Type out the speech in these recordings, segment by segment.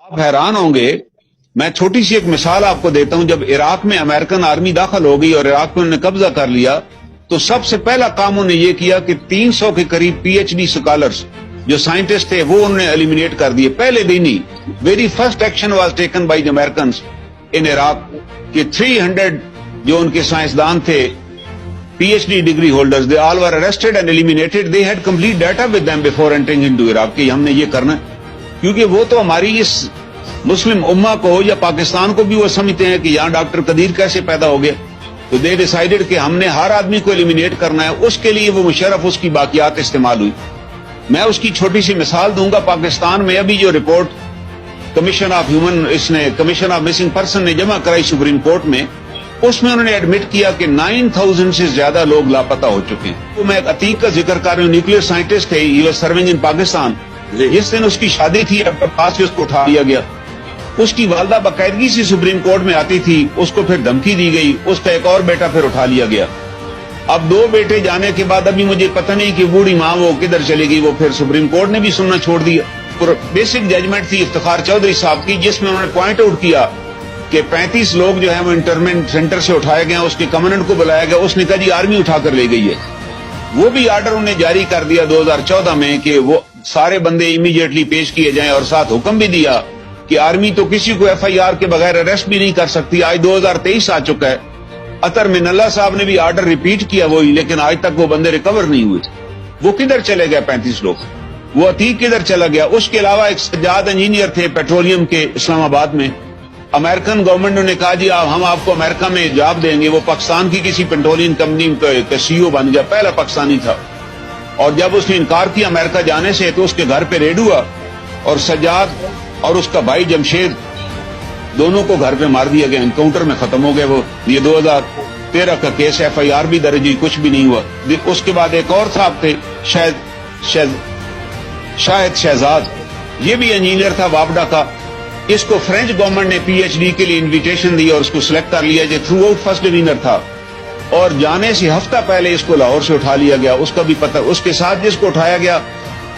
آپ حیران ہوں گے، میں چھوٹی سی ایک مثال آپ کو دیتا ہوں. جب عراق میں امریکن آرمی داخل ہو گئی اور عراق میں انہوں نے قبضہ کر لیا تو سب سے پہلا کام انہوں نے یہ کیا کہ 300 کے قریب پی ایچ ڈی اسکالرس جو سائنٹسٹ تھے وہ انہوں نے ایلیمینیٹ کر دیے پہلے دن ہی. Very first action was taken by the Americans in Iraq کہ 300 جو ان کے سائنسدان تھے P H D degree holders they all were arrested and eliminated. They had complete data with them before entering into Iraq کہ ہم نے یہ کرنا ہے، کیونکہ وہ تو ہماری اس مسلم امہ کو یا پاکستان کو بھی وہ سمجھتے ہیں کہ یہاں ڈاکٹر قدیر کیسے پیدا ہو گیا. تو دے ڈیسائیڈڈ کہ ہم نے ہر آدمی کو ایلیمینیٹ کرنا ہے. اس کے لیے وہ مشرف اس کی باقیات استعمال ہوئی. میں اس کی چھوٹی سی مثال دوں گا. پاکستان میں ابھی جو report commission of missing person نے جمع کرائی سپریم کورٹ میں، اس میں انہوں نے ایڈمٹ کیا کہ 9000 سے زیادہ لوگ لاپتہ ہو چکے ہیں. تو میں ایک عتیق کا ذکر کر رہا ہوں، نیوکلیر سائنٹسٹ تھے، ہی واز سرونگ ان پاکستان. جس دن اس کی شادی تھی اپنے پاس سے اس کو اٹھا لیا گیا. اس کی والدہ باقاعدگی سے سپریم کورٹ میں آتی تھی، اس کو پھر دھمکی دی گئی، اس کا ایک اور بیٹا پھر اٹھا لیا گیا. اب 2 بیٹے جانے کے بعد ابھی مجھے پتہ نہیں کہ بوڑھی ماں وہ کدھر چلے گئی. وہ پھر سپریم کورٹ نے بھی سننا چھوڑ دیا. بیسک ججمنٹ تھی افتخار چودھری صاحب کی، جس میں انہوں نے پوائنٹ آؤٹ کیا کہ 35 لوگ جو ہیں وہ انٹرمنٹ سینٹر سے اٹھائے گئے. اس کے کمانڈنٹ کو بلایا گیا، اس نے کہا جی آرمی اٹھا کر لے گئی ہے. وہ بھی آرڈر انہیں جاری کر دیا 2014 میں کہ وہ سارے بندے امیڈیٹلی پیش کیے جائیں، اور ساتھ حکم بھی دیا کہ آرمی تو کسی کو ایف آئی آر کے بغیر اریسٹ بھی نہیں کر سکتی. آج 2023 آ چکا ہے. اطہر من اللہ صاحب نے بھی آرڈر ریپیٹ کیا وہی، لیکن آج تک وہ بندے ریکور نہیں ہوئے. وہ کدھر چلے گئے 35 لوگ؟ وہ عتیق کدھر چلا گیا؟ اس کے علاوہ ایک سجاد انجینئر تھے پیٹرولیم کے اسلام آباد میں. امریکن گورنمنٹ نے کہا جی ہم آپ کو امریکہ میں جاب دیں گے. وہ پاکستان کی کسی پیٹرولیم کمپنی کا سی او بن گیا، پہلا پاکستانی تھا. اور جب اس نے انکار کیا امریکہ جانے سے تو اس کے گھر پہ ریڈ ہوا اور سجاد اور اس کا بھائی جمشید دونوں کو گھر پہ مار دیا گیا. انکاؤنٹر میں ختم ہو گئے. وہ یہ 2013 کا کیس، ایف آئی آر بھی درج ہوئی، کچھ بھی نہیں ہوا. اس کے بعد ایک اور صاحب تھے شاہد شہزاد، یہ بھی انجینئر تھا وابڈا کا. اس کو فرینچ گورنمنٹ نے پی ایچ ڈی کے لیے انویٹیشن دی اور اس کو سلیکٹ کر لیا جو تھرو آؤٹ فرسٹ ڈوینر تھا. اور جانے سے ہفتہ پہلے اس کو لاہور سے اٹھا لیا گیا. اس کا بھی پتہ، اس کے ساتھ جس کو اٹھایا گیا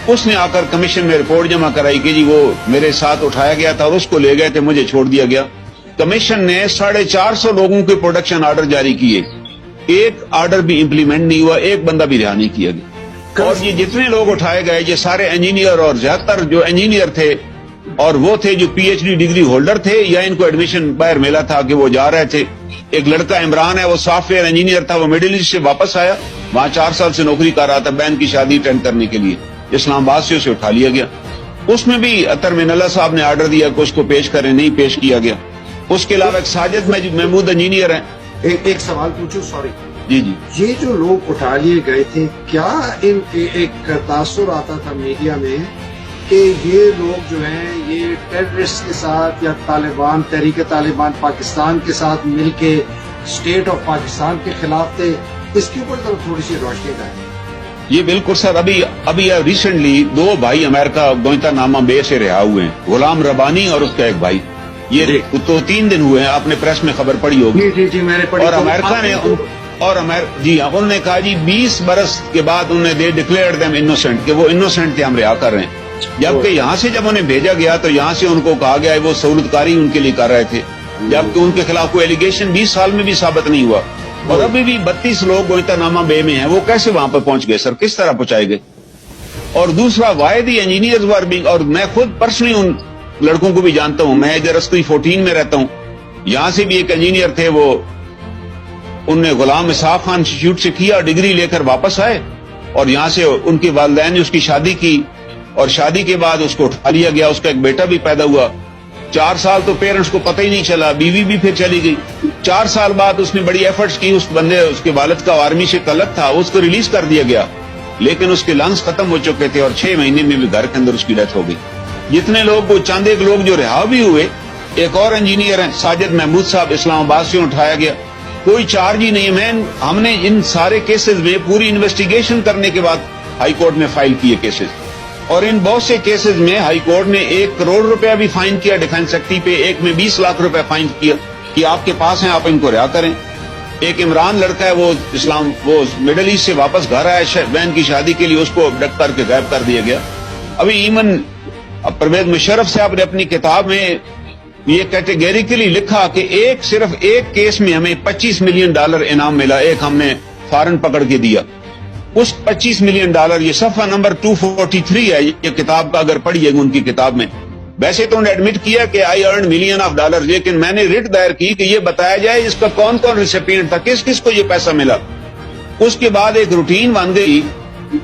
اس نے آ کر کمیشن میں رپورٹ جمع کرائی کہ جی وہ میرے ساتھ اٹھایا گیا تھا اور اس کو لے گئے تھے، مجھے چھوڑ دیا گیا. کمیشن نے 450 لوگوں کے پروڈکشن آرڈر جاری کیے، ایک آرڈر بھی امپلیمنٹ نہیں ہوا، ایک بندہ بھی رہا نہیں کیا گیا. اور یہ جتنے لوگ اٹھائے گئے یہ سارے انجینئر، اور زیادہ تر جو انجینئر تھے اور وہ تھے جو P H D degree holder تھے یا ان کو ایڈمیشن باہر ملا تھا کہ وہ جا رہے تھے. ایک لڑکا عمران ہے، وہ سافٹ ویئر انجینئر تھا، وہ مڈل ایسٹ سے واپس آیا، وہاں 4 سال سے نوکری کر رہا تھا بہن کی شادی اٹینڈ کرنے کے لیے. اسلام آباد سے اسے اٹھا لیا گیا. اس میں بھی اطہر من اللہ صاحب نے آرڈر دیا کہ اس کو پیش کریں، نہیں پیش کیا گیا. اس کے علاوہ ایک ساجد محمود انجینئر ہیں. ایک سوال پوچھوں، سوری جی جی، یہ جو لوگ اٹھا لیے گئے تھے، کیا ان ایک تاثر آتا تھا میڈیا میں کہ یہ لوگ جو ہیں یہ ٹیررسٹ کے ساتھ یا طالبان، تحریک طالبان پاکستان کے ساتھ مل کے اسٹیٹ آف پاکستان کے خلاف تھے؟ اس کے اوپر تھوڑی سی روشنی ڈالیں. یہ بالکل سر. ابھی ریسنٹلی 2 بھائی امریکہ گوئنتا نامہ بے سے رہا ہوئے ہیں، غلام ربانی اور اس کا ایک بھائی. یہ تو 3 دن ہوئے ہیں، آپ نے پریس میں خبر پڑھی ہوگی. جی میں نے پڑھی. اور امریکہ نے جی ہاں انہوں نے کہا جی 20 برس کے بعد انہوں نے ڈکلیئرڈ دیم انوسینٹ کہ وہ انوسینٹ تھے، ہم رہا کر رہے ہیں. جبکہ یہاں سے جب انہیں بھیجا گیا تو یہاں سے ان کو کہا گیا وہ سہولت کاری ان کے لیے کر رہے تھے، جبکہ ان کے خلاف کوئی ایلیگیشن 20 سال میں بھی ثابت نہیں ہوا. اور ابھی بھی 32 لوگ گوئنتا نامہ بے میں ہیں. وہ کیسے وہاں پر پہنچ گئے سر؟ کس طرح پہنچائے گئے؟ اور دوسرا واحدی انجینئرز ور بینگ، اور میں خود پرسنلی ان لڑکوں کو بھی جانتا ہوں. میں جرستی 14 میں رہتا ہوں. یہاں سے بھی ایک انجینئر تھے، وہ انہوں نے غلام اسحاق خان انسٹیٹیوٹ سے کیا، ڈگری لے کر واپس آئے اور یہاں سے ان کے والدین نے اس کی شادی کی اور شادی کے بعد اس کو اٹھا لیا گیا. اس کا ایک بیٹا بھی پیدا ہوا. 4 سال تو پیرنٹس کو پتہ ہی نہیں چلا. بیوی بھی پھر چلی گئی. 4 سال بعد اس نے بڑی ایفرٹس کی. اس بندے، اس کے والد کا آرمی سے تعلق تھا، اس کو ریلیز کر دیا گیا، لیکن اس کے لنگس ختم ہو چکے تھے اور 6 مہینے میں بھی گھر کے اندر اس کی ڈیتھ ہو گئی. جتنے لوگ، وہ چند ایک لوگ جو رہا بھی ہوئے. ایک اور انجینئر ہیں ساجد محمود صاحب، اسلام آباد سے اٹھایا گیا، کوئی چارج ہی نہیں. ہم نے ان سارے کیسز میں پوری انویسٹیگیشن کرنے کے بعد ہائی کورٹ میں فائل کیے کیسز، اور ان بہت سے کیسز میں ہائی کورٹ نے 1 کروڑ روپیہ بھی فائن کیا ڈیفینس ایکٹی پہ، ایک میں 20 لاکھ روپے فائن کیا کہ آپ کے پاس ہیں، آپ ان کو رہا کریں. ایک عمران لڑکا ہے، وہ مڈل ایسٹ سے واپس گھر آیا بہن کی شادی کے لیے، اس کو ابڈکٹ کر کے غائب کر دیا گیا. ابھی ایون اب پرویز مشرف صاحب نے اپنی کتاب میں یہ کیٹیگریکلی لکھا کہ صرف ایک کیس میں ہمیں $25 ملین انعام ملا، ایک ہم نے فارن پکڑ کے دیا، اس $25 ملین یہ صفحہ نمبر 243 ہے یہ کتاب کا، اگر پڑھیے گا ان کی کتاب میں۔ ویسے تو انہوں نے ایڈمٹ کیا کہ آئی ارن ملین آف ڈالر، لیکن میں نے رٹ دائر کی کہ یہ بتایا جائے اس کا کون کون ریسیپینٹ تھا، کس کس کو یہ پیسہ ملا۔ اس کے بعد ایک روٹین بن گئی،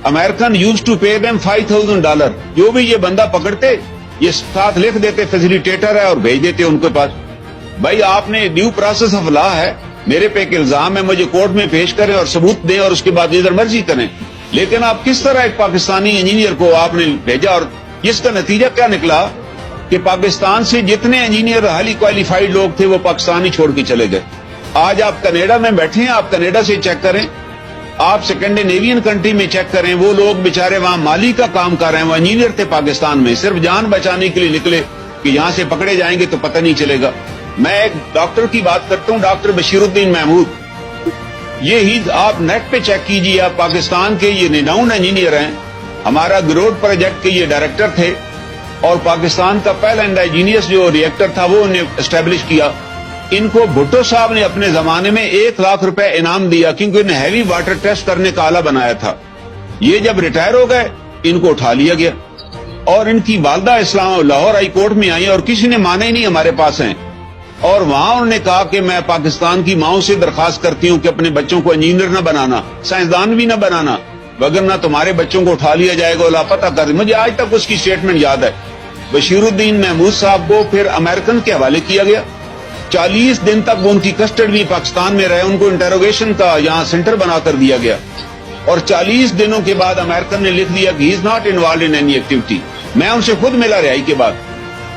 American use to pay them $5,000، جو بھی یہ بندہ پکڑتے یہ ساتھ لکھ دیتے فیسیلیٹیٹر ہے اور بھیج دیتے ان کے پاس۔ بھائی آپ نے ڈیو پروسیس آف لا ہے، میرے پہ ایک الزام ہے، مجھے کورٹ میں پیش کریں اور ثبوت دیں اور اس کے بعد ادھر مرضی کریں، لیکن آپ کس طرح ایک پاکستانی انجینئر کو آپ نے بھیجا، اور جس کا نتیجہ کیا نکلا کہ پاکستان سے جتنے انجینئر ہائیلی کوالیفائڈ لوگ تھے وہ پاکستانی چھوڑ کے چلے گئے۔ آج آپ کینیڈا میں بیٹھے ہیں، آپ کینیڈا سے چیک کریں، آپ سیکنڈ نیوین کنٹری میں چیک کریں، وہ لوگ بیچارے وہاں مالی کا کام کر رہے ہیں، وہ انجینئر تھے پاکستان میں، صرف جان بچانے کے لیے نکلے کہ یہاں سے پکڑے جائیں گے تو پتہ نہیں چلے گا۔ میں ایک ڈاکٹر کی بات کرتا ہوں، ڈاکٹر بشیر الدین محمود، یہی آپ نیٹ پہ چیک کیجیے، آپ پاکستان کے یہ ریناؤنڈ انجینئر ہیں، ہمارا گروڈ پروجیکٹ کے یہ ڈائریکٹر تھے، اور پاکستان کا پہلا انڈائیجینئس جو ریئیکٹر تھا وہ انہیں اسٹیبلش کیا۔ ان کو بھٹو صاحب نے اپنے زمانے میں $1,00,000 انعام دیا کیونکہ انہیں ہیوی واٹر ٹیسٹ کرنے کا آلہ بنایا تھا۔ یہ جب ریٹائر ہو گئے ان کو اٹھا لیا گیا، اور ان کی والدہ اسلام لاہور ہائی کورٹ میں آئی اور کسی نے مانا ہی نہیں ہمارے پاس ہیں، اور وہاں انہوں نے کہا کہ میں پاکستان کی ماؤں سے درخواست کرتی ہوں کہ اپنے بچوں کو انجینئر نہ بنانا، سائنسدان بھی نہ بنانا، وگرنہ تمہارے بچوں کو اٹھا لیا جائے گا، لاپتہ کر دیں۔ مجھے آج تک اس کی سٹیٹمنٹ یاد ہے۔ بشیر الدین محمود صاحب کو پھر امریکن کے حوالے کیا گیا، 40 دن تک وہ ان کی کسٹڈی میں پاکستان میں رہے، ان کو انٹروگیشن کا یہاں سینٹر بنا کر دیا گیا، اور 40 دنوں کے بعد امریکن نے لکھ دیا کہ he is not involved in any activity. میں ان سے خود ملا رہائی کے بعد،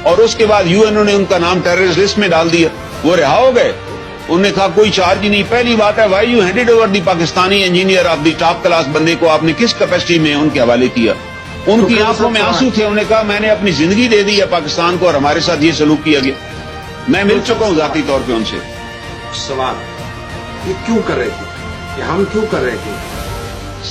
اور اس کے بعد UN نے ان کا نام ٹیررسٹ لسٹ میں ڈال دیا، وہ رہا ہو گئے۔ انہوں نے کہا کوئی چارج نہیں۔ پہلی بات ہے why you handed over the Pakistani engineer of the top class بندے کو آپ نے کس کیپیسٹی میں ان کے حوالے کیا؟ ان کی آنکھوں میں آنسو تھے، انہوں نے کہا میں نے اپنی زندگی دے دی ہے پاکستان کو اور ہمارے ساتھ یہ سلوک کیا گیا۔ میں مل چکا ہوں ذاتی طور پہ ان سے۔ سوال یہ کیوں کر رہے تھے، کہ ہم کیوں کر رہے تھے؟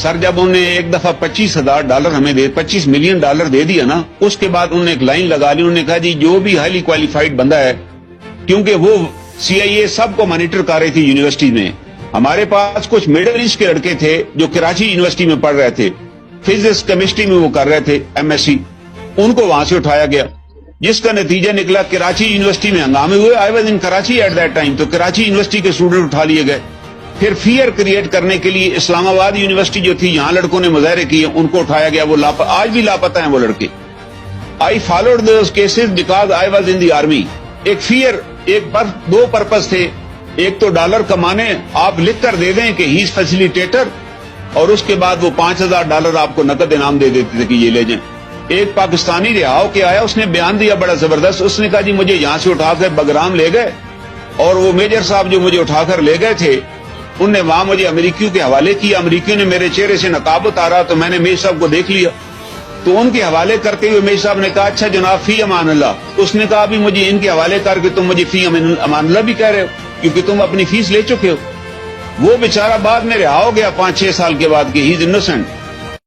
سر جب انہوں نے ایک دفعہ $25,000 ہمیں $25 ملین دے دیا نا، اس کے بعد انہوں نے ایک لائن لگا لی، انہوں نے کہا جی جو بھی ہائیلی کوالیفائڈ بندہ ہے، کیونکہ وہ CIA سب کو مانیٹر کر رہی تھی یونیورسٹی میں، ہمارے پاس کچھ مڈل ایسٹ کے لڑکے تھے جو کراچی یونیورسٹی میں پڑھ رہے تھے، فزکس کیمسٹری میں وہ کر رہے تھے MSc، ان کو وہاں سے اٹھایا گیا، جس کا نتیجہ نکلا کراچی یونیورسٹی میں ہنگامے ہوئے۔ I was in Karachi at that time, تو کراچی یونیورسٹی کے اسٹوڈنٹ اٹھا لیے گئے۔ پھر فیئر کریٹ کرنے کے لیے اسلام آباد یونیورسٹی جو تھی، یہاں لڑکوں نے مظاہرے کیے، ان کو اٹھایا گیا، وہ آج بھی لاپتہ ہیں وہ لڑکے۔ I followed those cases because I was in the army. ایک فیئر، دو پرپز تھے، ایک تو ڈالر کمانے، آپ لکھ کر دے دیں کہ ہی از فیسیلیٹیٹر، اور اس کے بعد وہ $5,000 آپ کو نقد انعام دے دیتے تھے کہ یہ لے جائیں۔ ایک پاکستانی رہا ہو کے آیا، اس نے بیان دیا بڑا زبردست، اس نے کہا جی مجھے یہاں سے اٹھا کر بگرام لے گئے، اور وہ میجر صاحب جو مجھے اٹھا کر لے گئے تھے انہوں نے وہاں مجھے امریکیوں کے حوالے کیا، امریکیوں نے میرے چہرے سے نقاب اتارا تو میں نے میجر صاحب کو دیکھ لیا، تو ان کے حوالے کرتے ہوئے میجر صاحب نے کہا اچھا جناب فی امان اللہ۔ اس نے کہا بھی مجھے ان کے حوالے کر کے تم مجھے فی امان اللہ بھی کہہ رہے ہو کیونکہ تم اپنی فیس لے چکے ہو۔ وہ بیچارہ بعد میں رہا ہو گیا 5-6 سال کے بعد کہ ہی از انوسینٹ۔